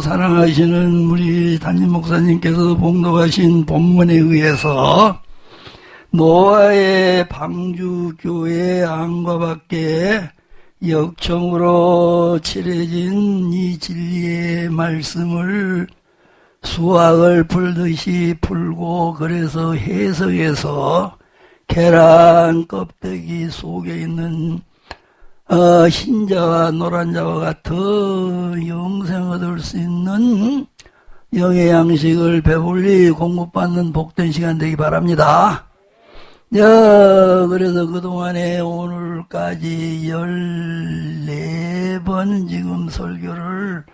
사랑하시는 우리 담임 목사님께서 봉독하신 본문에 의해서 노아의 방주교회 안과 밖에 역청으로 칠해진 이 진리의 말씀을 수학을 풀듯이 풀고 그래서 해석해서 계란 껍데기 속에 있는 흰자와 노란자와 같은 영생 얻을 수 있는 영의 양식을 배불리 공급받는 복된 시간 되기 바랍니다. 그래서 그동안에 오늘까지 14번 지금 설교를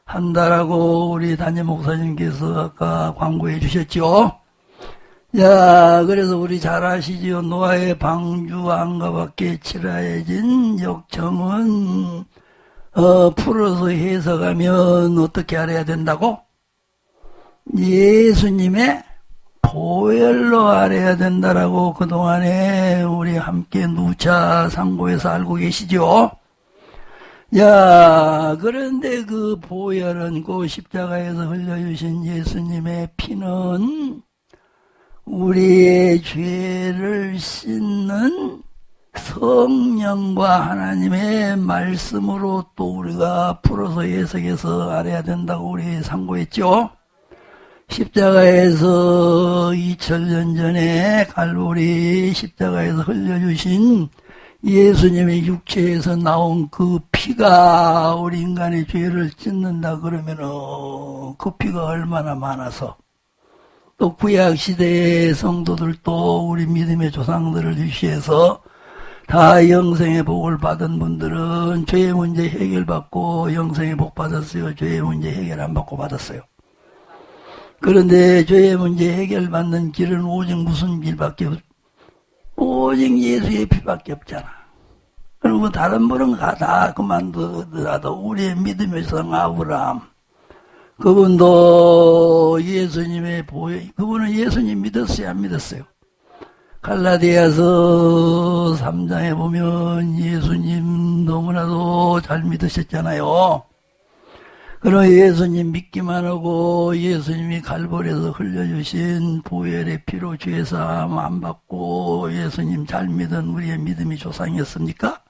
한다라고 우리 담임 목사님께서 아까 광고해 주셨죠. 그래서 우리 잘 아시지요. 노아의 방주 안과 밖에 칠하여진 역청은 풀어서 해석하면 어떻게 알아야 된다고? 예수님의 보혈로 알아야 된다라고 그동안에 우리 함께 누차 상고해서 알고 계시죠. 그런데 그 보혈은 그 십자가에서 흘려주신 예수님의 피는 우리의 죄를 씻는 성령과 하나님의 말씀으로 또 우리가 풀어서 해석해서 알아야 된다고 우리 상고했죠. 십자가에서 2000년 전에 갈보리 십자가에서 흘려주신 예수님의 육체에서 나온 그 피가 우리 인간의 죄를 찢는다 그러면은 그 피가 얼마나 많아서 또 구약시대의 성도들도 우리 믿음의 조상들을 위시해서 다 영생의 복을 받은 분들은 죄의 문제 해결받고 영생의 복 받았어요. 죄의 문제 해결 안 받고 받았어요. 그런데 죄의 문제 해결받는 길은 오직 무슨 길밖에 오직 예수의 피밖에 없잖아. 그리고 다른 분은 다 그만두더라도 우리의 믿음의 성 아브라함 그분도 예수님의 그분은 예수님 믿었어요, 안 믿었어요? 갈라디아서 3장에 보면 예수님 너무나도 잘 믿으셨잖아요. 그럼 예수님 믿기만 하고 예수님이 갈보리에서 흘려주신 보혈의 피로 죄사함 안 받고 예수님 잘 믿은 우리의 믿음이 조상이었습니까?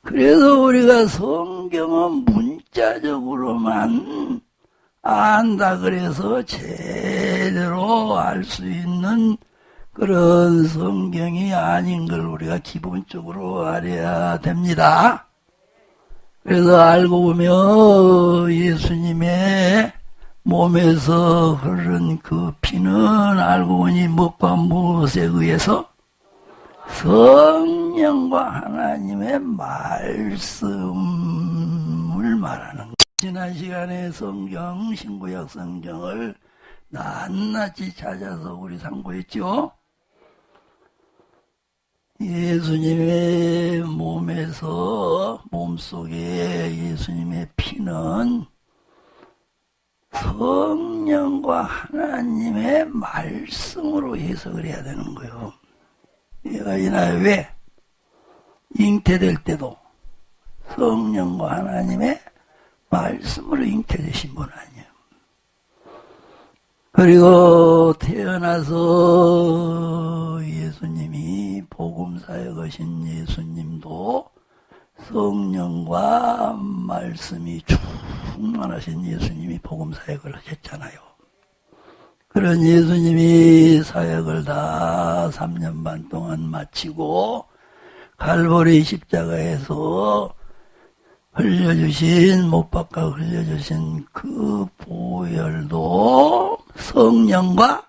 그래서 우리가 성경은 문자적으로만 안다 그래서 제대로 알 수 있는 그런 성경이 아닌 걸 우리가 기본적으로 알아야 됩니다. 그래서 알고 보면 예수님의 몸에서 흐른 그 피는 알고 보니 무엇과 무엇에 의해서 성령과 하나님의 말씀을 말하는 거예요. 지난 시간에 성경, 신구약 성경을 낱낱이 찾아서 우리 상고했죠. 예수님의 몸속에 예수님의 피는 성령과 하나님의 말씀으로 해석을 해야 되는 거예요. 얘가 이날 왜? 잉태될 때도 성령과 하나님의 말씀으로 잉태되신 분 아니에요. 그리고 태어나서 예수님이 복음사역 하신 예수님도 성령과 말씀이 충만하신 예수님이 복음사역을 하셨잖아요. 그런 예수님이 사역을 다 3년 반 동안 마치고 갈보리 십자가에서 흘려주신 못박아 흘려주신 그 보혈도 성령과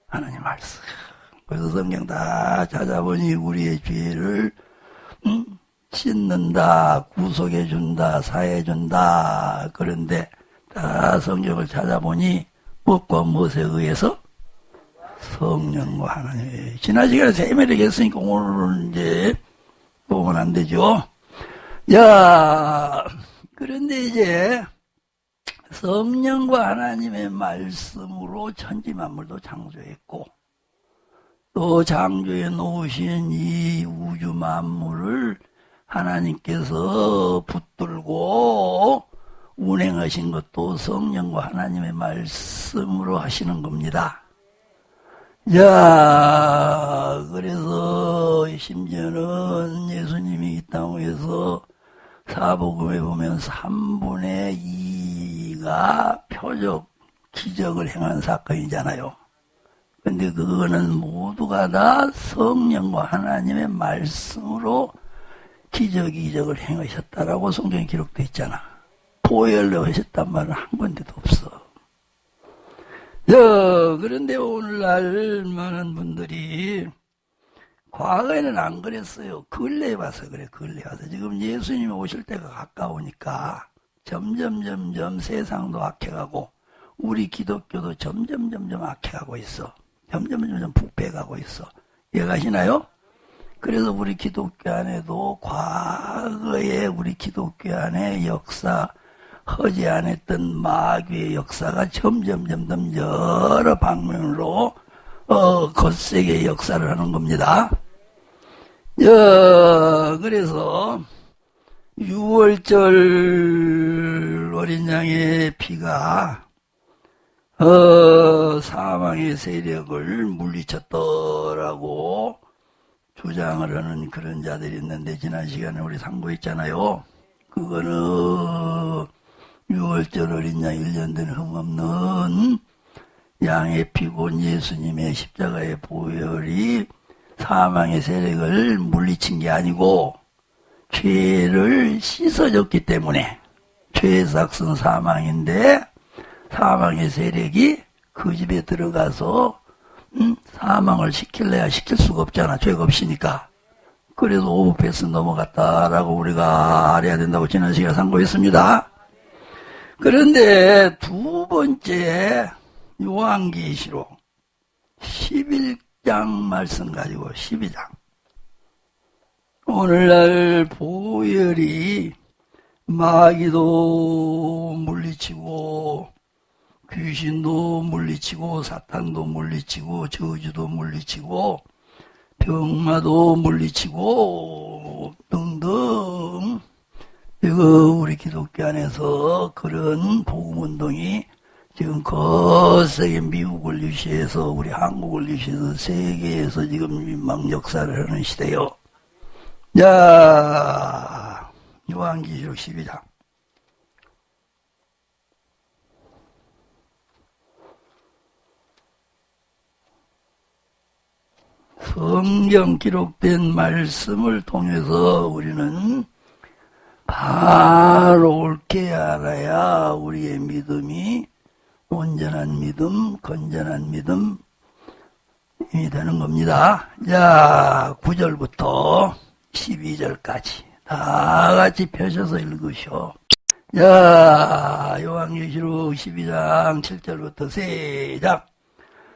하나님 말씀. 그래서 성경 다 찾아보니 우리의 죄를 씻는다, 구속해준다, 사해준다. 그런데 다 성경을 찾아보니 무엇과 무엇에 의해서 성령과 하나님. 지난 시간에 세밀하게 했으니까 오늘은 이제 보면 안 되죠. 그런데 이제 성령과 하나님의 말씀으로 천지만물도 창조했고 또 창조해 놓으신 이 우주 만물을 하나님께서 붙들고 운행하신 것도 성령과 하나님의 말씀으로 하시는 겁니다. 자, 그래서 심지어는 예수님이 이 땅에서 사복음에 보면 3분의 2가 표적, 기적을 행한 사건이잖아요. 근데 그거는 모두가 다 성령과 하나님의 말씀으로 기적을 행하셨다라고 성경에 기록되어 있잖아. 보혈로 하셨단 말은 한 군데도 없어. 그런데 오늘날 많은 분들이 과거에는 안 그랬어요. 근래에 봐서 그래, 근래에 봐서. 지금 예수님이 오실 때가 가까우니까 점점 세상도 악해가고 우리 기독교도 점점 악해가고 있어. 점점 부패가고 있어. 이해가시나요? 그래서 우리 기독교 안에도 과거에 우리 기독교 안에 역사, 허지 않았던 마귀의 역사가 점점 여러 방면으로 거세게 역사를 하는 겁니다. 그래서 6월절 어린 양의 피가 사망의 세력을 물리쳤더라고 주장을 하는 그런 자들이 있는데, 지난 시간에 우리 상고했잖아요. 그거는 6월절 어린 양 1년 된 흠없는 양의 피고 예수님의 십자가의 보혈이 사망의 세력을 물리친 게 아니고 죄를 씻어줬기 때문에, 죄의 삭은 사망인데 사망의 세력이 그 집에 들어가서 사망을 시킬래야 시킬 수가 없잖아. 죄가 없으니까. 그래서 오브패스 넘어갔다라고 우리가 알아야 된다고 지난 시간에 상고했습니다. 그런데 두 번째 요한계시록 11장 말씀 가지고 12장. 오늘날 보혈이 마귀도 물리치고 귀신도 물리치고 사탄도 물리치고 저주도 물리치고 병마도 물리치고 등등, 이거 우리 기독교 안에서 그런 복음운동이 지금 거세게 미국을 유시해서 우리 한국을 유시해서 세계에서 지금 막 역사를 하는 시대요. 자, 요한계시록 12장. 성경 기록된 말씀을 통해서 우리는 바로 옳게 알아야 우리의 믿음이 온전한 믿음, 건전한 믿음이 되는 겁니다. 자, 9절부터 12절까지 다 같이 펴셔서 읽으시오. 자, 요한계시록 12장 7절부터 시작.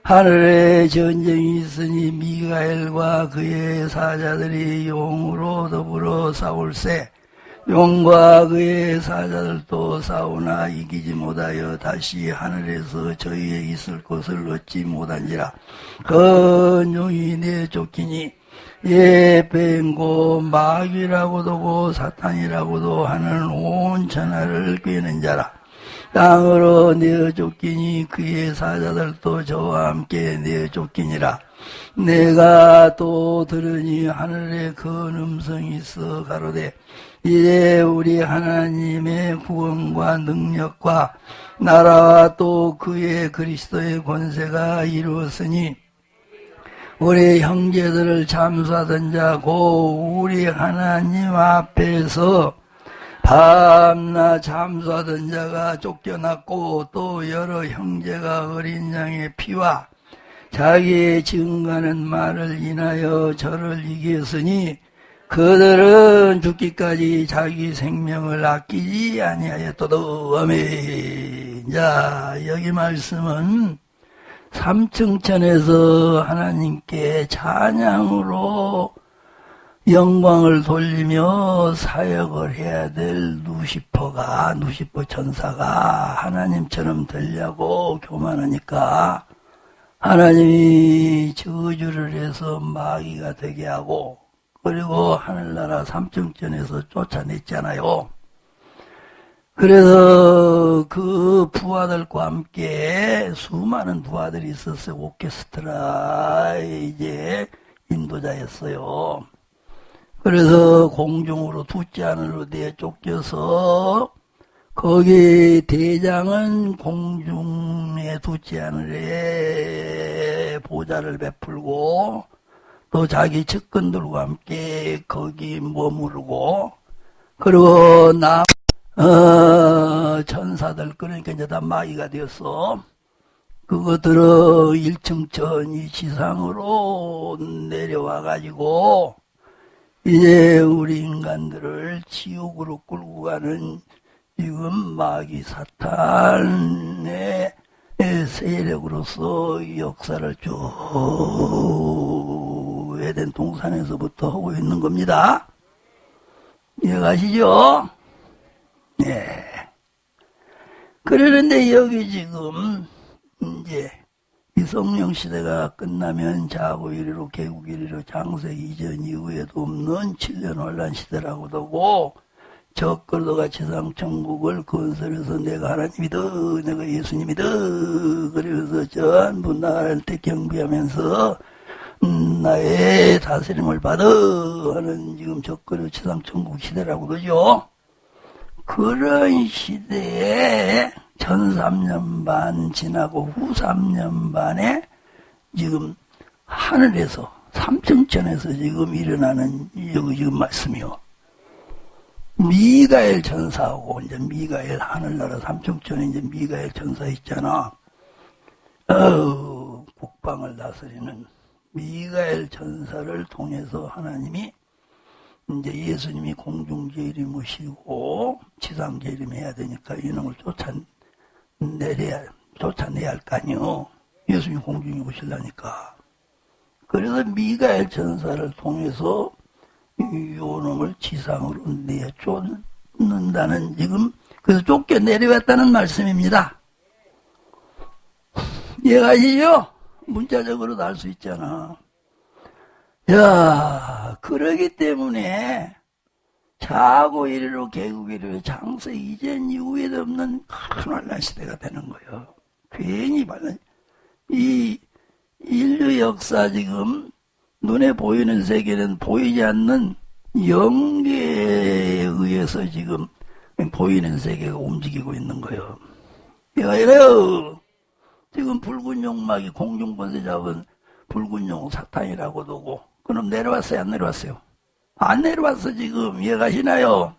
하늘에 전쟁이 있으니 미가엘과 그의 사자들이 용으로 더불어 싸울세. 용과 그의 사자들도 싸우나 이기지 못하여 다시 하늘에서 저희에 있을 곳을 얻지 못한지라. 그 용이 내쫓기니 예배인고 마귀라고도 고 사탄이라고도 하는 온 천하를 꿰는 자라. 땅으로 내어쫓기니 그의 사자들도 저와 함께 내어쫓기니라. 내가 또 들으니 하늘에 큰 음성이 있어 가로되 이제 우리 하나님의 구원과 능력과 나라와 또 그의 그리스도의 권세가 이루었으니 우리 형제들을 잠수하던 자고 우리 하나님 앞에서 밤낮 잠수하던 자가 쫓겨났고 또 여러 형제가 어린 양의 피와 자기의 증거하는 말을 인하여 저를 이겼으니 그들은 죽기까지 자기 생명을 아끼지 아니하였도다. 아멘. 자, 여기 말씀은 삼층천에서 하나님께 찬양으로 영광을 돌리며 사역을 해야 될 루시퍼 천사가 하나님처럼 되려고 교만하니까 하나님이 저주를 해서 마귀가 되게 하고 그리고 하늘나라 삼층전에서 쫓아냈잖아요. 그래서 그 부하들과 함께 수많은 부하들이 있었어요. 오케스트라의 이제 인도자였어요. 그래서 공중으로 두째 하늘로 내쫓겨서 거기 대장은 공중의 두째 하늘에 보좌를 베풀고 또 자기 측근들과 함께 거기 머무르고 그리고 천사들 그러니까 이제 다 마귀가 되었어. 그것들은 1층 천이 지상으로 내려와 가지고 이제 우리 인간들을 지옥으로 끌고 가는 지금 마귀 사탄의 세력으로서 역사를 쭉 에덴 동산에서부터 하고 있는 겁니다. 이해가시죠? 네. 그러는데 여기 지금 이제 이 성령 시대가 끝나면 자고 이리로 개국 이리로 장세 이전 이후에도 없는 7년 환란 시대라고도 하고 적그리스도가 지상천국을 건설해서 내가 하나님이다 내가 예수님이다 그러면서 전부 나한테 경배하면서 나의 다스림을 받아 하는 지금 적그리스도 지상천국 시대라고 그러죠. 그런 시대에 전 3년 반 지나고 후 3년 반에 지금 하늘에서 삼층천에서 지금 일어나는 여기 지금 말씀이요. 미가엘 천사하고 이제 미가엘 하늘나라 삼층천에 이제 미가엘 천사 있잖아. 국방을 다스리는 미가엘 천사를 통해서 하나님이 이제 예수님이 공중재림을 모시고 지상재림 해야 되니까 이놈을 쫓아내야 할 거 아니요. 예수님이 공중에 오시려니까. 그래서 미가엘 천사를 통해서 요놈을 지상으로 내쫓는다는 지금 그래서 쫓겨 내려왔다는 말씀입니다. 이해가시죠? 문자적으로도 알 수 있잖아. 야, 그러기 때문에 자고 이리로 개국 이리로 장세 이전 이후에도 없는 큰 환란 시대가 되는 거예요. 괜히 말라. 이 인류 역사 지금 눈에 보이는 세계는 보이지 않는 영계에 의해서 지금 보이는 세계가 움직이고 있는 거예요. 이거요. 지금 붉은 용막이 공중권세 잡은 붉은 용 사탄이라고도 하고 그럼 내려왔어요? 안 내려왔어요? 안 내려왔어 지금. 이해가시나요?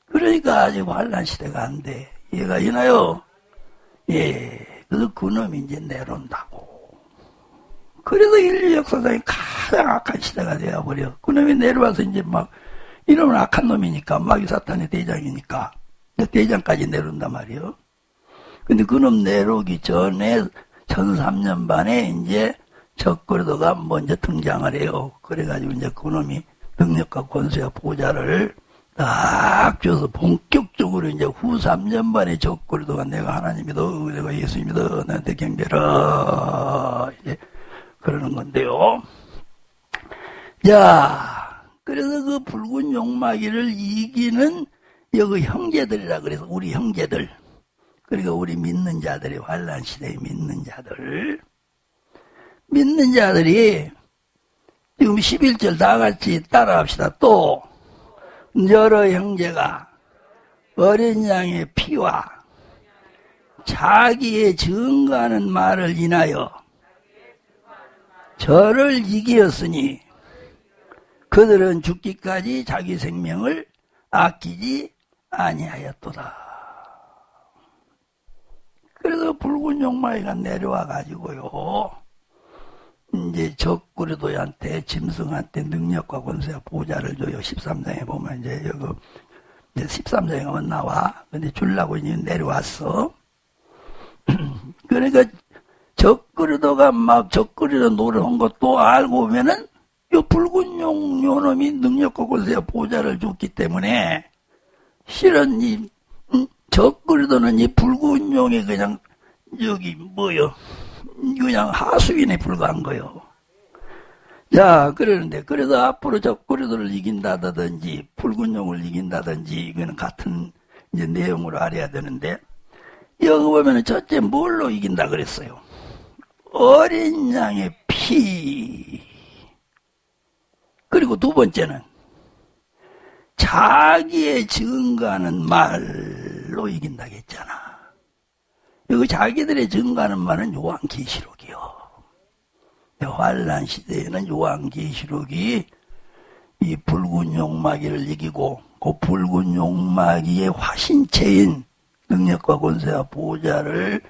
그러니까 아직 환란 시대가 안 돼. 이해가시나요? 예. 그래서 그놈이 이제 내려온다고. 그래서 인류 역사상에 가장 악한 시대가 되어버려. 그놈이 내려와서 이제 막 이놈은 악한 놈이니까 마귀 사탄의 대장이니까 대장까지 내려온단 말이에요. 근데 그놈 내려오기 전에 1003년 반에 이제 적그리스도가 먼저 등장을 해요. 그래가지고 이제 그놈이 능력과 권세와 보좌를 딱 줘서 본격적으로 이제 후 3년 반에 적그리스도가 내가 하나님이다, 내가 예수님이다, 나한테 경배라 이제 그러는 건데요. 자, 그래서 그 붉은 용마귀를 이기는 여기 형제들이라 그래서 우리 형제들. 그러니까 우리 믿는 자들이 환란 시대에 믿는 자들이 지금 11절 다 같이 따라합시다. 또 여러 형제가 어린 양의 피와 자기의 증거하는 말을 인하여 저를 이기었으니 그들은 죽기까지 자기 생명을 아끼지 아니하였도다. 그래서 붉은 용마귀가 내려와 가지고요. 이제 적그리스도한테 짐승한테 능력과 권세와 보좌를 줘요. 13장에 보면 이제 여기 이제 13장에 가면 나와. 근데 주려고 이제 내려왔어. 그러니까 적그리스도가 막 적그리스도 노래한 것도 알고 보면은 요 붉은 용 요놈이 능력과 권세와 보좌를 줬기 때문에 실은 이 적그리스도는 이 붉은 용이 그냥 여기 뭐요? 그냥 하수인에 불과한 거요. 자, 그러는데, 그래서 앞으로 적그리스도를 이긴다든지, 붉은 용을 이긴다든지, 이거는 같은 이제 내용으로 알아야 되는데, 여기 보면은 첫째 뭘로 이긴다 그랬어요? 어린 양의 피. 그리고 두 번째는, 자기의 증가하는 말로 이긴다고 했잖아. 여기 자기들의 증가하는 말은 요한계시록이요. 환란 시대에는 요한계시록이 이 붉은 용마귀를 이기고 그 붉은 용마귀의 화신체인 능력과 권세와 보좌를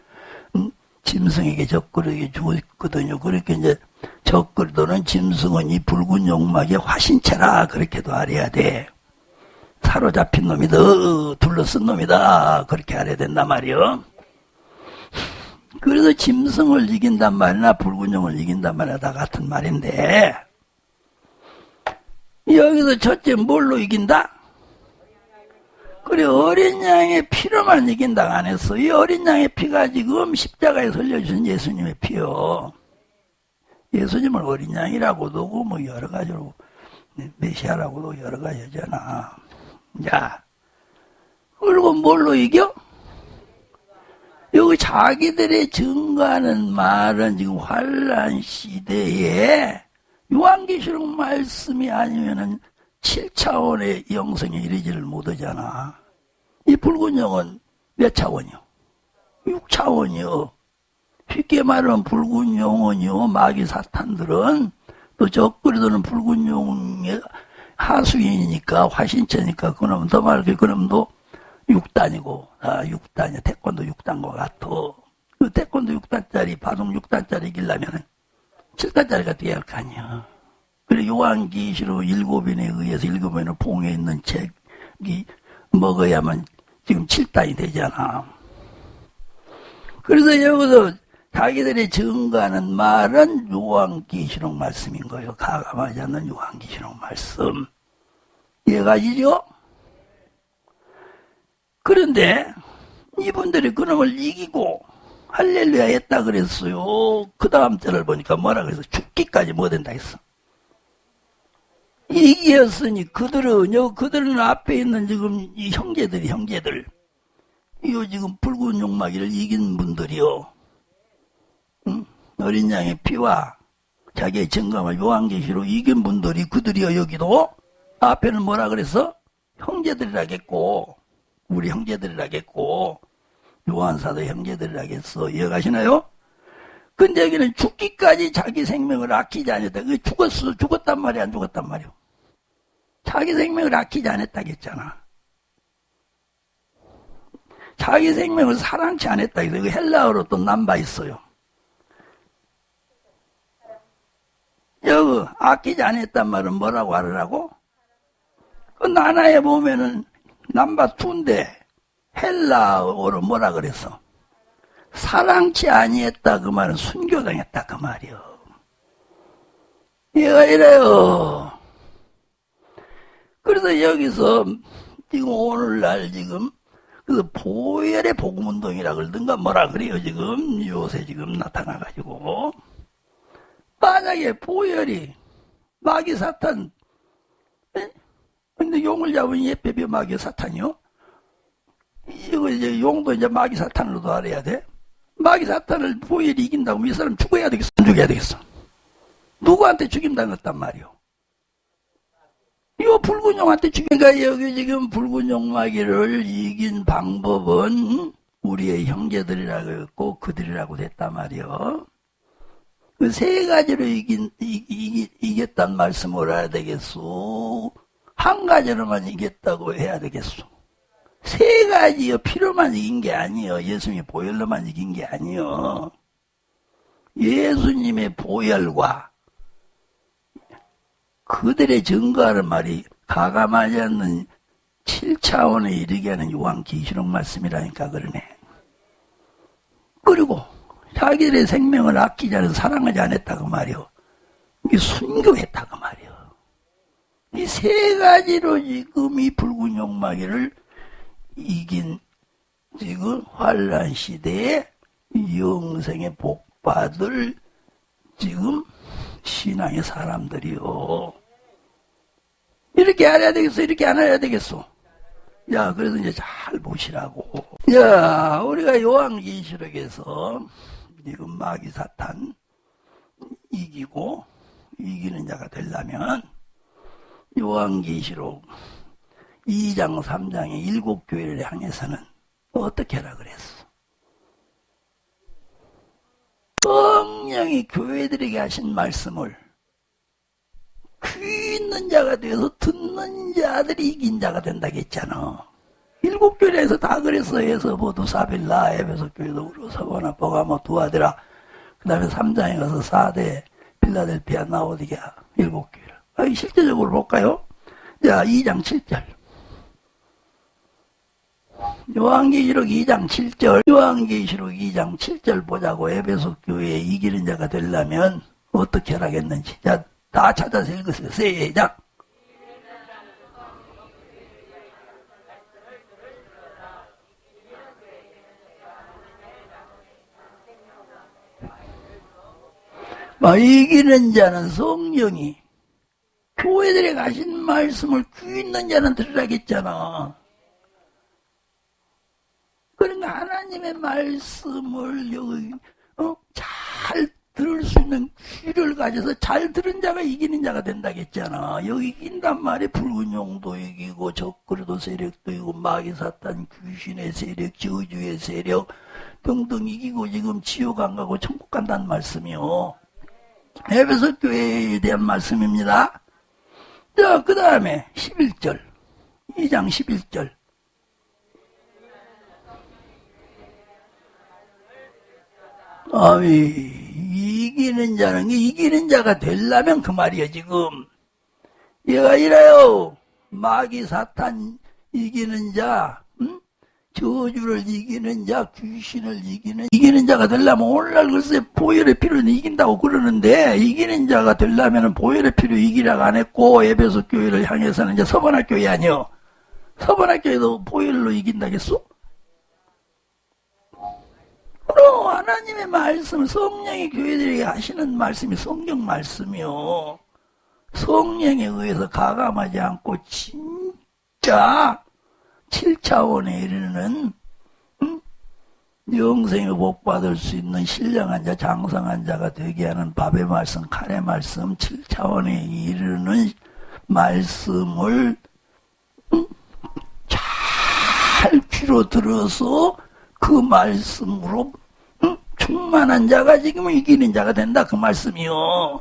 짐승에게 적그리게 주었거든요. 그렇게 이제 적그리도는 짐승은 이 붉은 용마귀의 화신체라 그렇게도 알아야 돼. 사로잡힌 놈이다, 둘러쓴 놈이다, 그렇게 알아야 된단 말이요. 그래서 짐승을 이긴단 말이나 붉은 용을 이긴단 말이나 다 같은 말인데, 여기서 첫째 뭘로 이긴다? 그래, 어린 양의 피로만 이긴다 안 했어. 이 어린 양의 피가 지금 십자가에 흘려주신 예수님의 피요. 예수님을 어린 양이라고도 하고 뭐 여러 가지로 메시아라고도 여러 가지 하잖아. 자, 그리고 뭘로 이겨? 여기 자기들의 증거하는 말은 지금 환란 시대에 요한계시록 말씀이 아니면은 7차원의 영성에 이르지를 못하잖아. 이 붉은 영은 몇 차원이요? 6차원이요. 쉽게 말하면 붉은 영은요, 마귀 사탄들은 또 적그리도는 붉은 영의 하수인이니까 화신체니까 그놈은 더 말게 그놈도 6단이고, 6단이야. 태권도 6단과 같아. 그 태권도 6단짜리, 바둑 6단짜리 이기려면 7단짜리가 돼야 할 거 아니야. 그래, 요한계시록 7인에 의해서 7인의 봉에 있는 책이 먹어야만 지금 7단이 되잖아. 그래서 여기서 자기들이 증거하는 말은 요한계시록 말씀인 거예요. 가감하지 않는 요한계시록 말씀. 이해가시죠? 그런데 이분들이 그놈을 이기고 할렐루야 했다 그랬어요. 그 다음 절을 보니까 뭐라 그래서 죽기까지 뭐 된다 했어. 이기었으니 그들은 앞에 있는 지금 이 형제들. 이거 지금 붉은 용마귀를 이긴 분들이요. 응? 어린 양의 피와 자기의 증거와 요한계시로 이긴 분들이 그들이요. 여기도 앞에는 뭐라 그랬어? 형제들이라겠고 우리 형제들이라겠고 요한사도 형제들이라겠어. 이해가시나요? 근데 여기는 죽기까지 자기 생명을 아끼지 않았다. 그 죽었단 말이야, 안 죽었단 말이야. 자기 생명을 아끼지 않았다겠잖아. 자기 생명을 사랑치 않았다. 그 헬라어로 또 남바 있어요. 여기 아끼지 않았단 말은 뭐라고 하라고? 그 나나에 보면은 남바 2인데 헬라어로 뭐라 그랬어? 사랑치 아니했다 그 말은 순교당했다 그 말이요. 얘가 이래요. 그래서 여기서 지금 오늘날 지금 그래서 보혈의 복음운동이라 그러든가 뭐라 그래요. 지금 요새 지금 나타나가지고 만약에 보혈이 마귀 사탄 근데 용을 잡은 예배비 마귀 사탄이요? 이거 이제 용도 이제 마귀 사탄으로도 알아야 돼. 마귀 사탄을 보혈이 이긴다고 이 사람 죽어야 되겠어? 안 죽어야 되겠어? 누구한테 죽임당했단 말이오? 이거 붉은 용한테 죽인가? 여기 지금 붉은 용마귀를 이긴 방법은 우리의 형제들이라고 했고 그들이라고 됐단 말이오. 그 세 가지로 이겼단 말씀을 해야 되겠소? 한 가지로만 이겼다고 해야 되겠소? 세 가지요. 피로만 이긴 게 아니요. 예수님의 보혈로만 이긴 게 아니요. 예수님의 보혈과 그들의 증거하는 말이 가감하지 않는 7차원에 이르게 하는 요한계시록 말씀이라니까 그러네. 그리고 자기들의 생명을 아끼지 않은 사랑하지 않았다고 말이요. 이게 순교했다고 말이요. 이 세 가지로 지금 이 붉은 용마귀를 이긴 지금 환란 시대에 영생의 복받을 지금 신앙의 사람들이요. 이렇게 알아야 되겠어? 이렇게 안 알아야 되겠어? 야, 그래서 이제 잘 보시라고. 야, 우리가 요한계시록에서 지금 마귀 사탄 이기고 이기는 자가 되려면 요한계시록 2장 3장의 7교회를 향해서는 어떻게 하라 그랬어? 성령이 교회들에게 하신 말씀을 귀 있는 자가 되어서 듣는 자들이 이긴 자가 된다고 했잖아. 7교회에서 다 그랬어. 에서보도 사빌라 에베소 교회도 그러고 서보나 버가모 두아드라 그 다음에 3장에 가서 4대 필라델피아 나오디게아 7교회를. 실제적으로 볼까요? 자, 2장 7절. 요한계시록 2장 7절. 요한계시록 2장 7절 보자고. 에베소 교회에 이기는 자가 되려면 어떻게 하라겠는지. 자, 다 찾아서 읽으세요. 시작. 이기는 자는 성령이 교회들에 가신 말씀을 귀 있는 자는 들으라겠잖아. 그러니까 하나님의 말씀을 여기 잘 들을 수 있는 귀를 가져서 잘 들은 자가 이기는 자가 된다겠잖아. 여기 이긴단 말이 붉은 용도 이기고 적그리도 세력도 이기고 마귀 사탄 귀신의 세력 저주의 세력 등등 이기고 지금 지옥 안 가고 천국 간다는 말씀이요. 에베소 교회에 대한 말씀입니다. 자, 그 다음에 11절 2장 11절 이기는 자는 이기는 자가 되려면 그 말이야. 지금 얘가 이래요. 마귀 사탄 이기는 자, 저주를 이기는 자, 귀신을 이기는 자가 되려면 오늘날 글쎄 보혈의 피로는 이긴다고 그러는데 이기는 자가 되려면 보혈의 피로 이기라고 안 했고 에베소 교회를 향해서는 이제 서번학교회 아니요. 서번학교회도 보혈로 이긴다겠어? 그럼 하나님의 말씀, 성령이 교회들에게 하시는 말씀이 성경 말씀이요. 성령에 의해서 가감하지 않고 진짜 7차원에 이르는 영생에 복받을 수 있는 신령한 자, 장성한 자가 되게 하는 밥의 말씀, 칼의 말씀, 7차원에 이르는 말씀을 잘 귀로 들어서 그 말씀으로 충만한 자가 지금 이기는 자가 된다 그 말씀이요.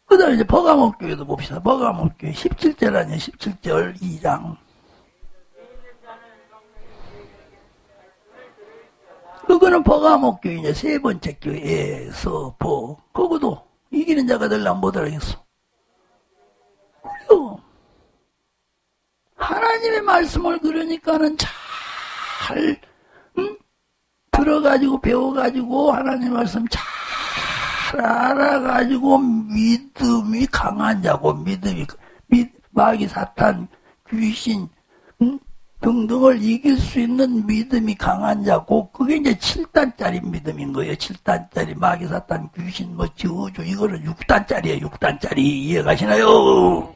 그 다음에 이제 버가모 교회도 봅시다. 버가모 교회 17절 아니에요. 17절 2장. 그거는 버가모 교회 이제 세 번째 교회에서 그거도 이기는 자가 되려면 못 알아겠어. 그래요. 하나님의 말씀을 그러니까는 잘 들어가지고 배워가지고 하나님 말씀 잘 알아가지고 믿음이 강한 자고 마귀 사탄 귀신 등등을 이길 수 있는 믿음이 강한 자고 그게 이제 7단짜리 믿음인 거예요. 7단짜리 마귀 사탄 귀신 저주 이거는 6단짜리예요. 6단짜리 이해가시나요?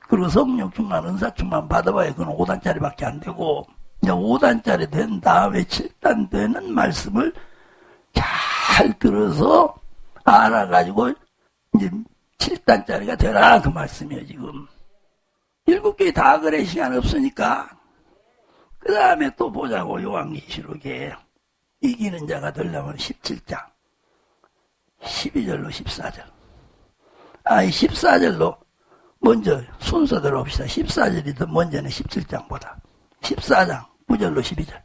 그리고 성령 충만 은사 충만 받아봐야 그건 5단짜리밖에 안 되고 이제 5단짜리 된 다음에 7단 되는 말씀을 잘 들어서 알아가지고 이제 7단짜리가 되라 그 말씀이에요. 지금 7개 다 그래 시간 없으니까 그 다음에 또 보자고. 요한계시록에 이기는 자가 되려면 17장 12절로 14절 14절로 먼저 순서대로 봅시다. 14절이 더 먼저는 17장보다 14장 9절로 12절.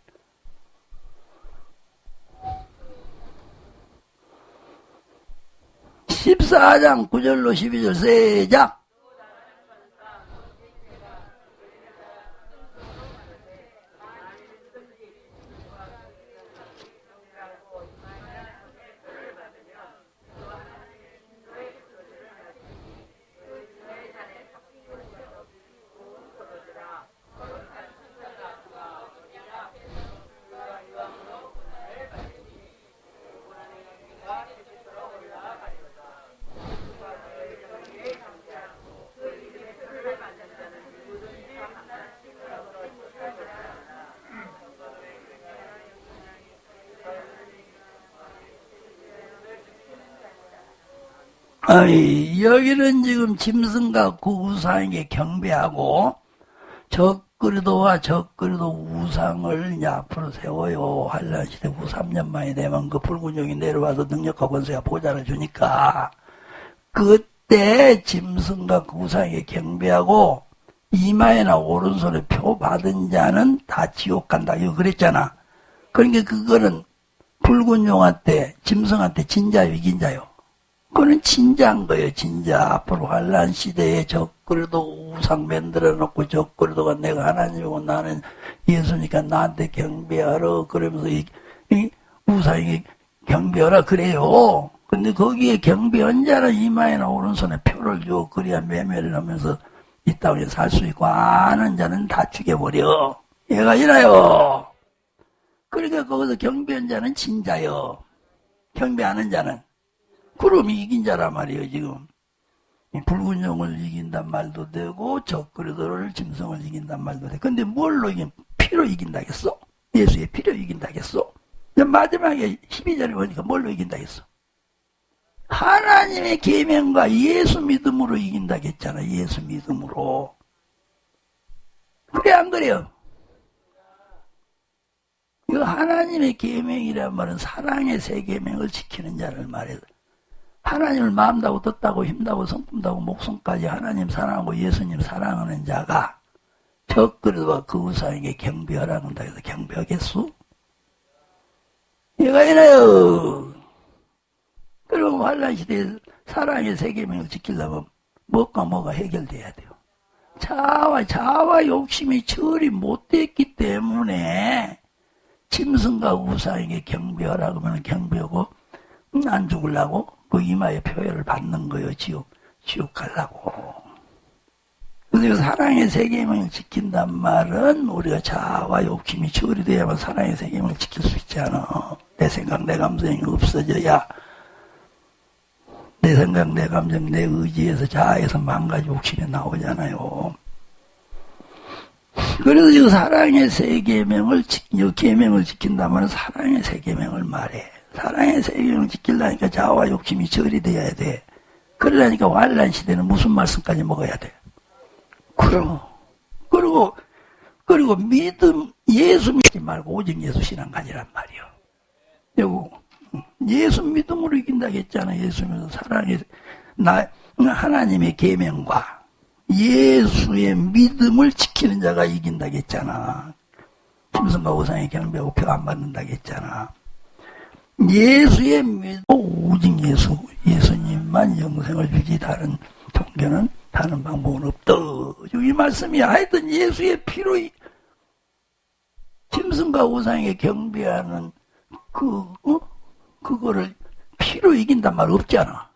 (14장 9절로 12절) 시작. 아이, 여기는 지금 짐승과 그 우상에게 경배하고 적그리도와 적그리도 우상을 이제 앞으로 세워요. 한란시대 후 3년 만에 되면 그 붉은 용이 내려와서 능력과 권세가 보좌를 주니까 그때 짐승과 그 우상에게 경배하고 이마에나 오른손에 표 받은 자는 다 지옥 간다. 이거 그랬잖아. 그러니까 그거는 붉은 용한테 짐승한테 진자요 이긴 자요. 그거는 진자인 거예요. 진자. 앞으로 환란 시대에 적그리도 우상 만들어 놓고 적그리도가 내가 하나님이고 나는 예수니까 나한테 경배하라. 그러면서 이 우상에게 경배하라 그래요. 근데 거기에 경배한 자는 이마에나 오른손에 표를 줘. 그래야 매매를 하면서 이 땅에 살 수 있고 안 하는 자는 다 죽여버려. 얘가 이라요. 그러니까 거기서 경배한 자는 진자요. 경배하는 자는 그럼 이긴 자란 말이에요. 지금 붉은 용을 이긴단 말도 되고 적그리도를 짐승을 이긴단 말도 돼. 근데 뭘로 이긴? 피로 이긴다겠어? 예수의 피로 이긴다겠어? 마지막에 12절에 보니까 뭘로 이긴다겠어? 하나님의 계명과 예수 믿음으로 이긴다겠잖아. 예수 믿음으로. 그래 안 그래요? 이거 하나님의 계명이란 말은 사랑의 세 계명을 지키는 자를 말해요. 하나님을 마음다고 뜻다고 힘다고 성품다고 목숨까지 하나님 사랑하고 예수님 사랑하는 자가 적그리도와 그 우상에게 경배하라는 한다 해서 경배하겠소? 얘가 이래요. 그리고 환란시대에 사랑의 세 계명을 지키려면 뭐가 해결돼야 돼요. 자와 욕심이 처리 못됐기 때문에 짐승과 우상에게 경배하라 그러면 경배하고 안 죽으려고 그 이마에 표현을 받는 거예요. 지옥 가려고. 그래서 사랑의 세 계명을 지킨단 말은 우리가 자아와 욕심이 처리돼야만 사랑의 세 계명을 지킬 수 있잖아. 내 생각, 내 감정이 없어져야 내 생각, 내 감정, 내 의지에서 자아에서 망가지 욕심이 나오잖아요. 그래서 이 사랑의 세 계명을 계명을 지킨다면 사랑의 세 계명을 말해. 사랑의 세 계명을 지키려니까 자아와 욕심이 처리돼야 돼. 그러려니까 환란 시대는 무슨 말씀까지 먹어야 돼? 그리고 믿음, 예수 믿지 말고 오직 예수 신앙 가지란 말이요. 여보, 예수 믿음으로 이긴다고 했잖아. 예수 믿음 사랑의 하나님의 계명과 예수의 믿음을 지키는 자가 이긴다고 했잖아. 짐승과 우상의 경배하고 표 안 받는다고 했잖아. 예수의 믿음, 오직 예수님만 영생을 주지 다른 종교는 다른 방법은 없다. 이 말씀이 하여튼 예수의 피로 짐승과 우상에 경배하는 그거를 피로 이긴단 말 없잖아.